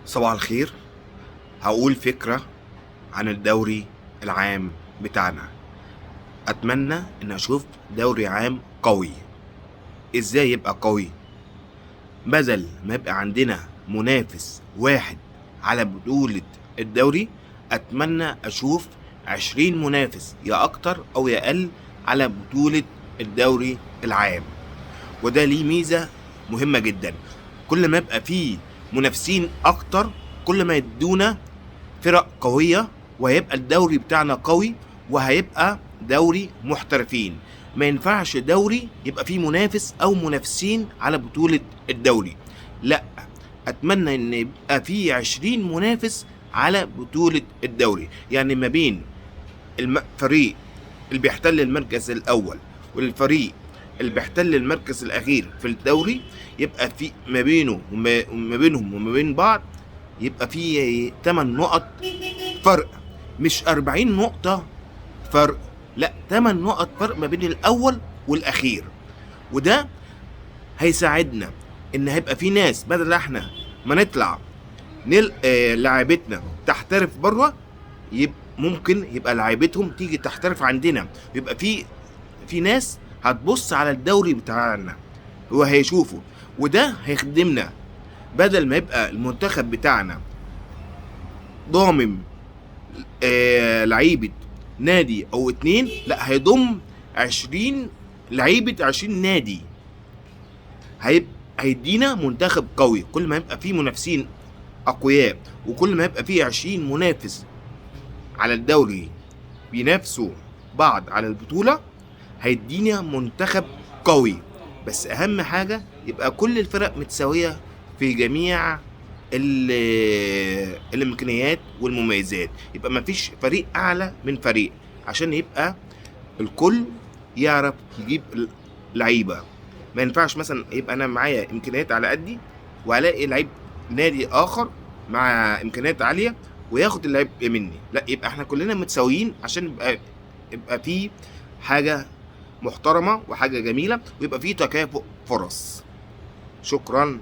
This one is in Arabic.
صباح الخير. هقول فكرة عن الدوري العام بتاعنا. أتمنى إن أشوف دوري عام قوي. إزاي يبقى قوي؟ بدل ما يبقى عندنا منافس واحد على بطولة الدوري، أتمنى أشوف 20 منافس، يا أكتر أو يا أقل، على بطولة الدوري العام. وده ليه ميزة مهمة جدا. كل ما يبقى فيه منافسين أكتر، كل ما يدونا فرق قوية، وهيبقى الدوري بتاعنا قوي، وهيبقى دوري محترفين. ما ينفعش دوري يبقى فيه منافس أو منافسين على بطولة الدوري، لا. أتمنى إن يبقى فيه 20 منافس على بطولة الدوري، يعني ما بين الفريق اللي بيحتل المركز الأول والفريق اللي بيحتل المركز الأخير في الدوري، يبقى في ما بينه وما بينهم وما بين بعض يبقى في 8 نقط فرق، مش 40 نقطة فرق، لا، 8 نقط فرق ما بين الأول والأخير. وده هيساعدنا إن هيبقى في ناس، بدل احنا ما نطلع لعيبتنا تحترف بره، ممكن يبقى لعيبتهم تيجي تحترف عندنا، يبقى في ناس هتبص على الدوري بتاعنا وهيشوفوا، وده هيخدمنا. بدل ما يبقى المنتخب بتاعنا ضامن لعيبة نادي او اتنين، لا، هيضم 20 لعيبة 20 نادي. هيدينا منتخب قوي. كل ما يبقى فيه منافسين اقوياء، وكل ما يبقى فيه 20 منافس على الدوري بينافسوا بعض على البطولة، هيدينا منتخب قوي. بس اهم حاجة يبقى كل الفرق متساوية في جميع الامكانيات والمميزات، يبقى مفيش فريق اعلى من فريق، عشان يبقى الكل يعرف يجيب لعيبة. ما ينفعش مثلا يبقى انا معايا امكانيات على قدي، والاقي لعيب نادي اخر مع امكانيات عالية وياخد اللعيب مني، لا، يبقى احنا كلنا متساويين، عشان يبقى في حاجة محترمة وحاجة جميلة، ويبقى في تكافؤ فرص. شكرا.